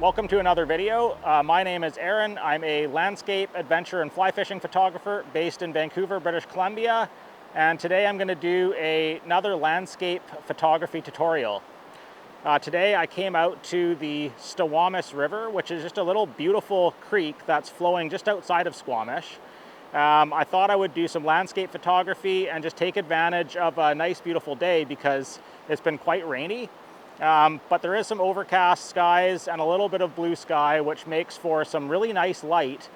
Welcome to another video. My name is Aaron. I'm a landscape, adventure, and fly fishing photographer based in Vancouver, British Columbia. And today I'm going to do another landscape photography tutorial. Today I came out to the Squamish River, which is just a little beautiful creek that's flowing just outside of Squamish. I thought I would do some landscape photography and just take advantage of a nice beautiful day because it's been quite rainy. But there is some overcast skies and a little bit of blue sky, which makes for some really nice light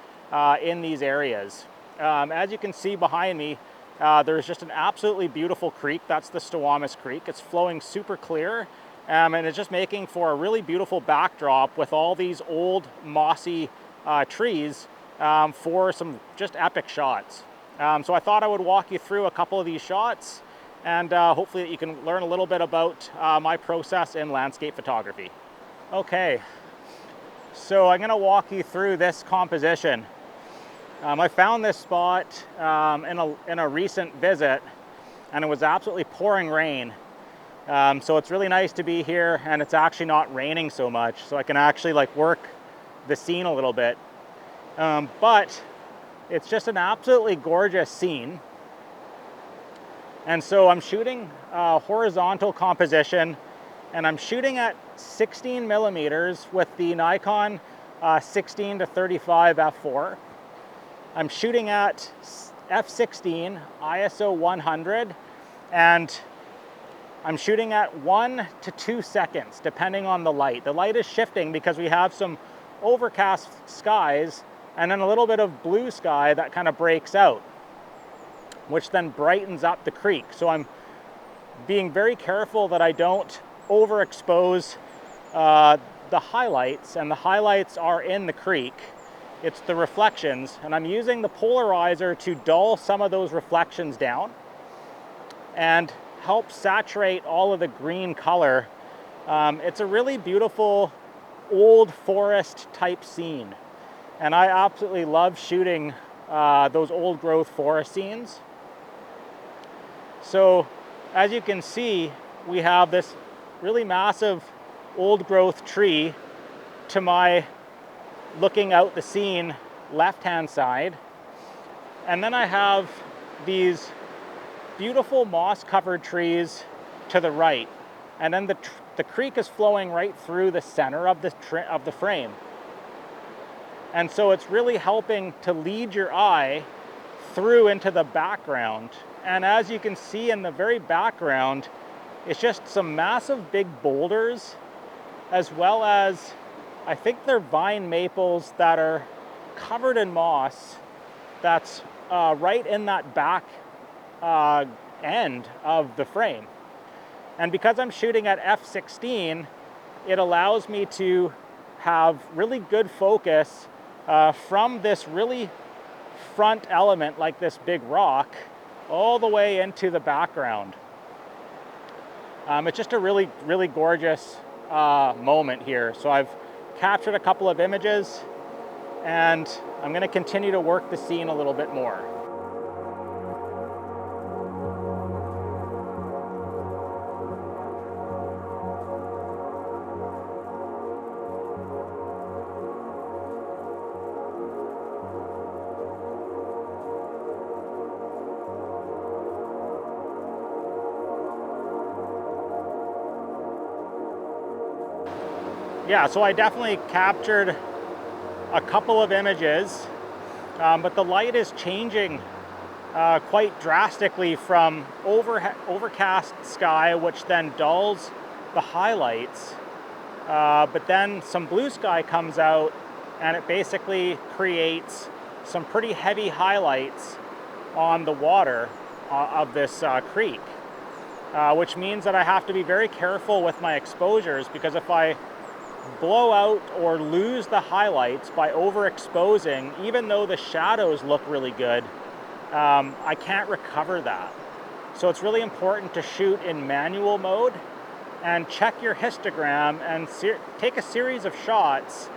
in these areas. As you can see behind me, there's just an absolutely beautiful creek. That's the Squamish Creek. It's flowing super clear, and it's just making for a really beautiful backdrop with all these old mossy trees for some just epic shots. So I thought I would walk you through a couple of these shots, and hopefully you can learn a little bit about my process in landscape photography. Okay, so I'm gonna walk you through this composition. I found this spot in a recent visit, and it was absolutely pouring rain. So it's really nice to be here, and it's actually not raining so much, so I can actually work the scene a little bit. But it's just an absolutely gorgeous scene. And so I'm shooting a horizontal composition, and I'm shooting at 16 millimeters with the Nikon 16 to 35 f4. I'm shooting at f16 ISO 100, and I'm shooting at 1 to 2 seconds depending on the light. The light is shifting because we have some overcast skies and then a little bit of blue sky that kind of breaks out, which then brightens up the creek. So I'm being very careful that I don't overexpose the highlights, and the highlights are in the creek. It's the reflections, and I'm using the polarizer to dull some of those reflections down and help saturate all of the green color. It's a really beautiful old forest type scene, and I absolutely love shooting those old growth forest scenes. So as you can see, we have this really massive old growth tree to my looking out the scene left hand side, and then I have these beautiful moss covered trees to the right, and then the creek is flowing right through the center of the frame. And so it's really helping to lead your eye through into the background. And as you can see in the very background, it's just some massive big boulders, as well as, I think they're vine maples that are covered in moss that's right in that back end of the frame. And because I'm shooting at f16, it allows me to have really good focus from this really front element, like this big rock, all the way into the background. It's just a really, really gorgeous moment here. So I've captured a couple of images, and I'm going to continue to work the scene a little bit more. Yeah, so I definitely captured a couple of images, but the light is changing quite drastically from overcast sky, which then dulls the highlights, but then some blue sky comes out, and it basically creates some pretty heavy highlights on the water of this creek, which means that I have to be very careful with my exposures, because if I blow out or lose the highlights by overexposing, even though the shadows look really good, I can't recover that. So it's really important to shoot in manual mode and check your histogram and take a series of shots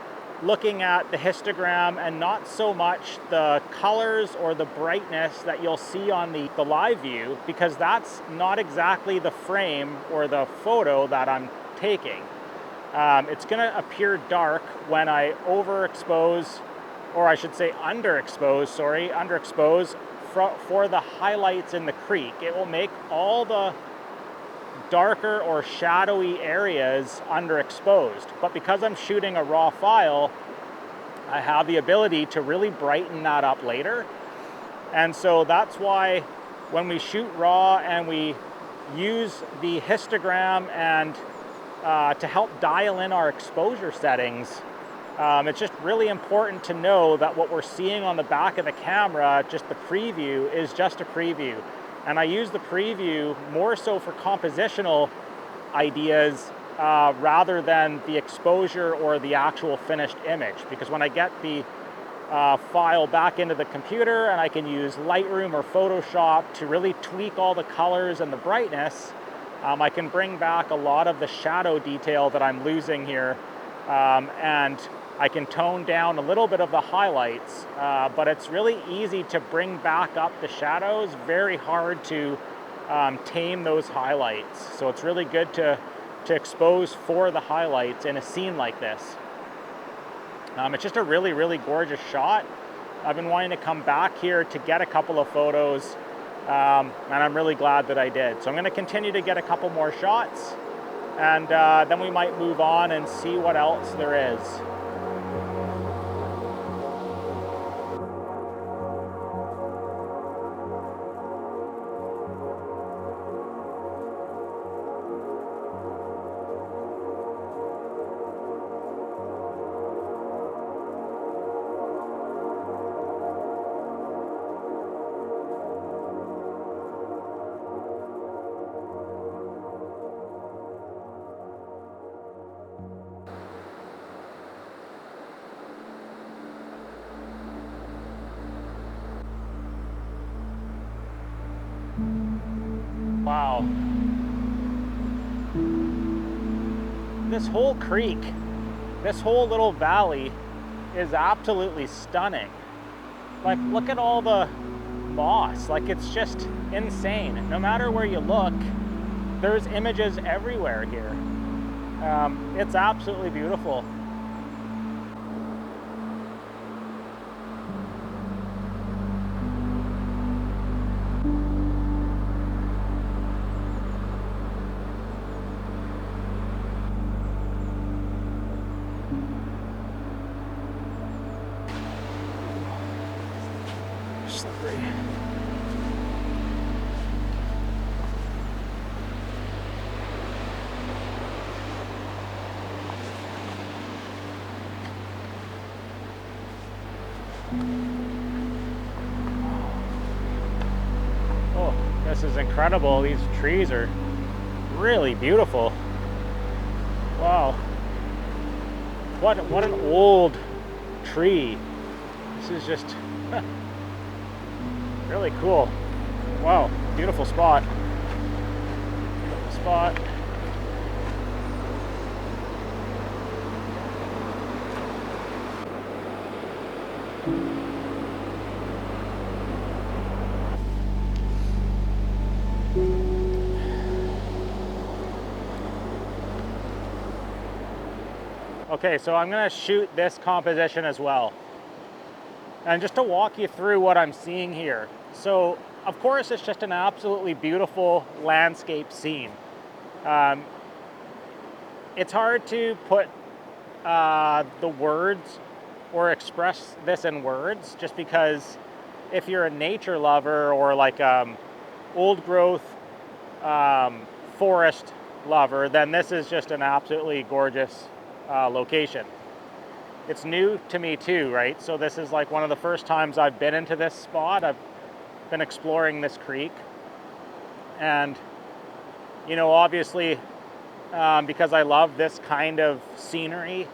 looking at the histogram and not so much the colors or the brightness that you'll see on the live view, because that's not exactly the frame or the photo that I'm taking. It's going to appear dark when I overexpose, or I should say underexpose for the highlights in the creek. It will make all the darker or shadowy areas underexposed. But because I'm shooting a raw file, I have the ability to really brighten that up later. And so that's why when we shoot raw and we use the histogram and to help dial in our exposure settings, it's just really important to know that what we're seeing on the back of the camera, just the preview, is just a preview. And I use the preview more so for compositional ideas rather than the exposure or the actual finished image. Because when I get the file back into the computer and I can use Lightroom or Photoshop to really tweak all the colors and the brightness, I can bring back a lot of the shadow detail that I'm losing here, and I can tone down a little bit of the highlights, but it's really easy to bring back up the shadows, very hard to tame those highlights. So it's really good to expose for the highlights in a scene like this. It's just a really, really gorgeous shot. I've been wanting to come back here to get a couple of photos, and I'm really glad that I did. So I'm going to continue to get a couple more shots, and then we might move on and see what else there is. Wow. This whole creek, this whole little valley is absolutely stunning. Like, look at all the moss. Like, it's just insane. No matter where you look, there's images everywhere here. It's absolutely beautiful. Slippery. Oh, this is incredible. These trees are really beautiful. Wow. What an old tree. This is just really cool. Wow, beautiful spot. Beautiful spot. Okay, so I'm gonna shoot this composition as well. And just to walk you through what I'm seeing here. So, of course, it's just an absolutely beautiful landscape scene. It's hard to put the words or express this in words, just because if you're a nature lover or like old growth forest lover, then this is just an absolutely gorgeous location. It's new to me too, right? So this is like one of the first times I've been into this spot. I've been exploring this creek. And, you know, obviously, because I love this kind of scenery,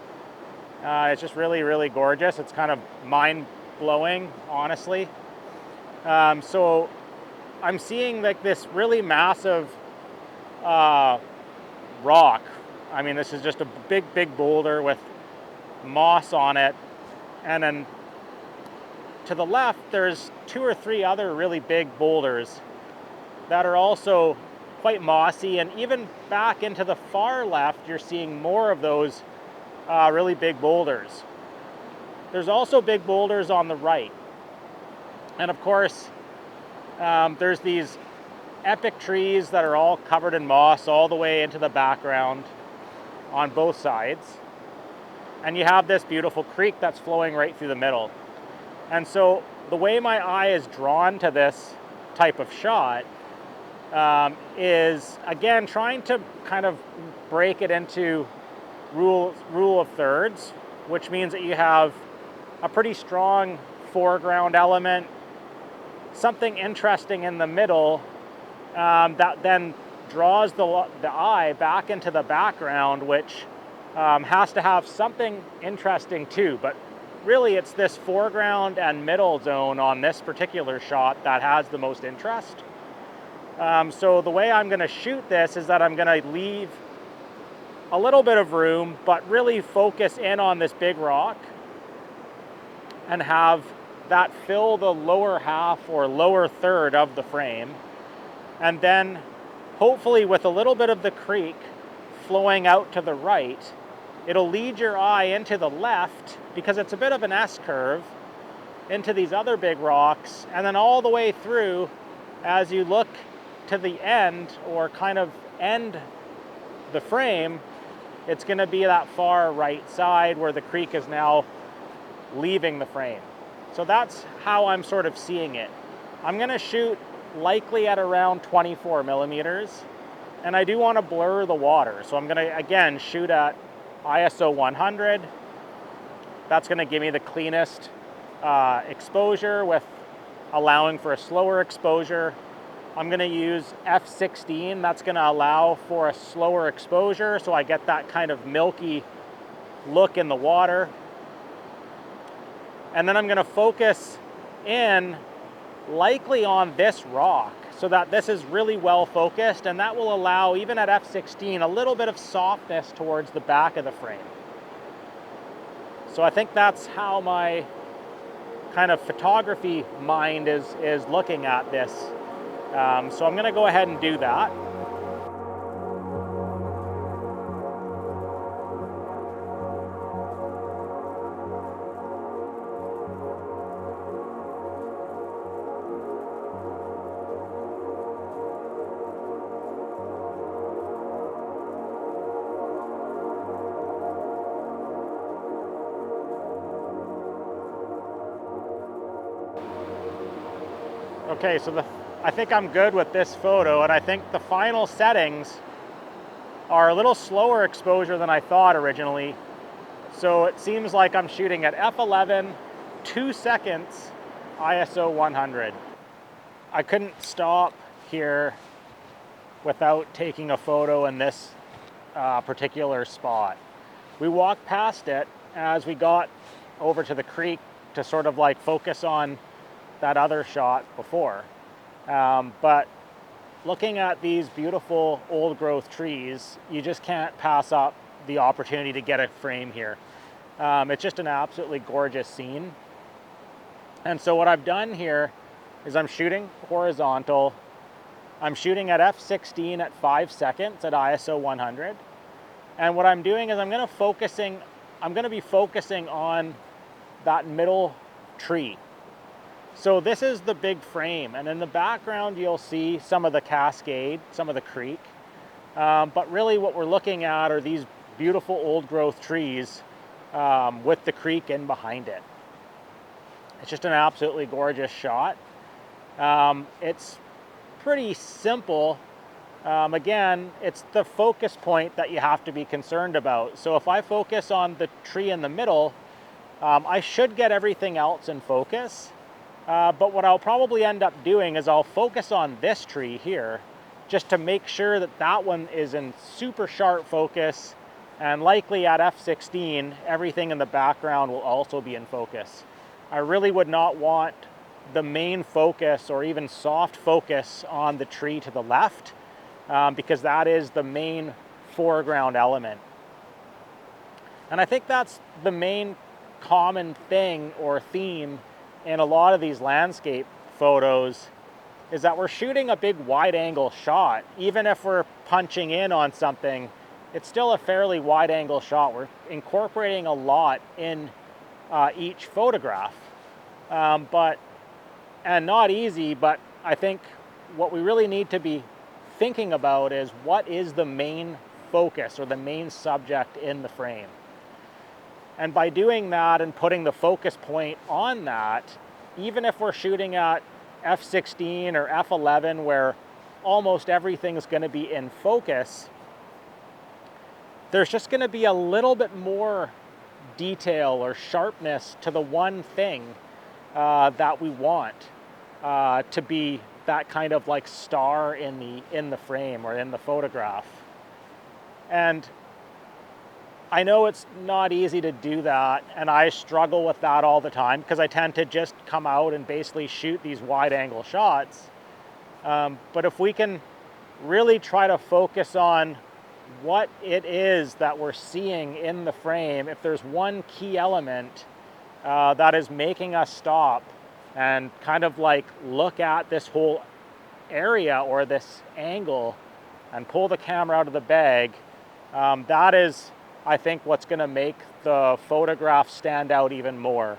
it's just really, really gorgeous. It's kind of mind-blowing, honestly. So I'm seeing like this really massive rock. I mean, this is just a big, big boulder with moss on it, and then to the left there's 2 or 3 other really big boulders that are also quite mossy, and even back into the far left, you're seeing more of those really big boulders. There's also big boulders on the right. And of course, there's these epic trees that are all covered in moss all the way into the background on both sides. And you have this beautiful creek that's flowing right through the middle. And so the way my eye is drawn to this type of shot is, again, trying to kind of break it into rule of thirds, which means that you have a pretty strong foreground element, something interesting in the middle that then draws the eye back into the background, which has to have something interesting too. But really, it's this foreground and middle zone on this particular shot that has the most interest. So the way I'm going to shoot this is that I'm going to leave a little bit of room, but really focus in on this big rock and have that fill the lower half or lower third of the frame. And then hopefully with a little bit of the creek flowing out to the right, it'll lead your eye into the left, because it's a bit of an S-curve, into these other big rocks, and then all the way through as you look to the end, or kind of end the frame, it's going to be that far right side where the creek is now leaving the frame. So that's how I'm sort of seeing it. I'm going to shoot likely at around 24 millimeters, and I do want to blur the water. So I'm going to, again, shoot at ISO 100. That's going to give me the cleanest exposure with allowing for a slower exposure. I'm going to use f/16. That's going to allow for a slower exposure, so I get that kind of milky look in the water. And then I'm going to focus in likely on this rock so that this is really well focused, and that will allow, even at f/16, a little bit of softness towards the back of the frame. So I think that's how my kind of photography mind is looking at this. So I'm going to go ahead and do that. Okay, so I think I'm good with this photo, and I think the final settings are a little slower exposure than I thought originally. So it seems like I'm shooting at f/11, 2 seconds, ISO 100. I couldn't stop here without taking a photo in this particular spot. We walked past it as we got over to the creek to sort of like focus on that other shot before. But looking at these beautiful old growth trees, you just can't pass up the opportunity to get a frame here. It's just an absolutely gorgeous scene. And so what I've done here is I'm shooting horizontal. I'm shooting at f/16 at 5 seconds at ISO 100. And what I'm doing is I'm going to be focusing on that middle tree. So this is the big frame, and in the background you'll see some of the cascade, some of the creek. But really what we're looking at are these beautiful old growth trees with the creek in behind it. It's just an absolutely gorgeous shot. It's pretty simple. Again, it's the focus point that you have to be concerned about. So if I focus on the tree in the middle, I should get everything else in focus. But what I'll probably end up doing is I'll focus on this tree here just to make sure that that one is in super sharp focus, and likely at f/16 everything in the background will also be in focus. I really would not want the main focus or even soft focus on the tree to the left, because that is the main foreground element. And I think that's the main common thing or theme in a lot of these landscape photos, is that we're shooting a big wide angle shot. Even if we're punching in on something, it's still a fairly wide angle shot. We're incorporating a lot in each photograph, and not easy, but I think what we really need to be thinking about is what is the main focus or the main subject in the frame. And by doing that and putting the focus point on that, even if we're shooting at f/16 or f/11 where almost everything's going to be in focus, there's just going to be a little bit more detail or sharpness to the one thing that we want to be that kind of like star in the frame or in the photograph. And I know it's not easy to do that, and I struggle with that all the time because I tend to just come out and basically shoot these wide angle shots. But if we can really try to focus on what it is that we're seeing in the frame, if there's one key element that is making us stop and kind of like look at this whole area or this angle and pull the camera out of the bag, that is, I think, what's going to make the photograph stand out even more.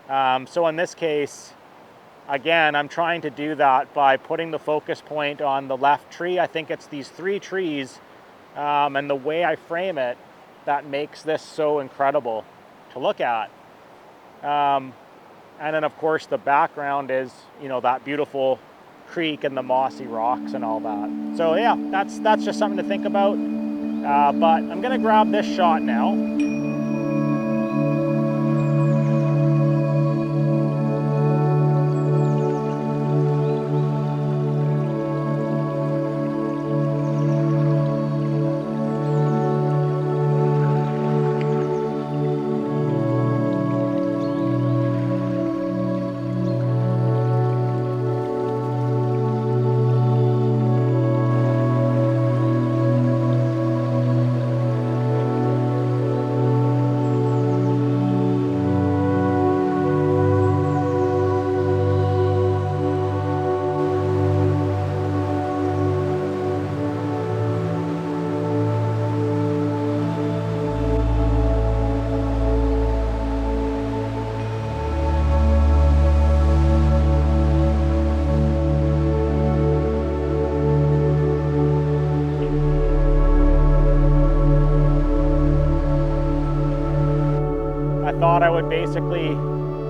So in this case, again, I'm trying to do that by putting the focus point on the left tree. I think it's these 3 trees and the way I frame it that makes this so incredible to look at. And then of course the background is, you know, that beautiful creek and the mossy rocks and all that. So yeah, that's just something to think about. But I'm gonna grab this shot now. Thought I would basically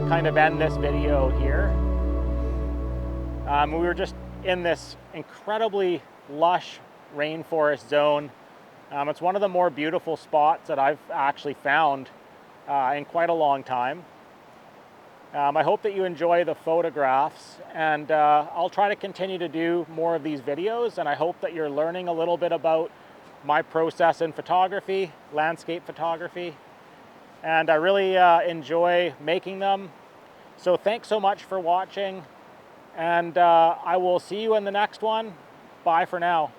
kind of end this video here. We were just in this incredibly lush rainforest zone. It's one of the more beautiful spots that I've actually found in quite a long time. I hope that you enjoy the photographs, and I'll try to continue to do more of these videos, and I hope that you're learning a little bit about my process in photography, landscape photography. And I really enjoy making them. So thanks so much for watching, and I will see you in the next one. Bye for now.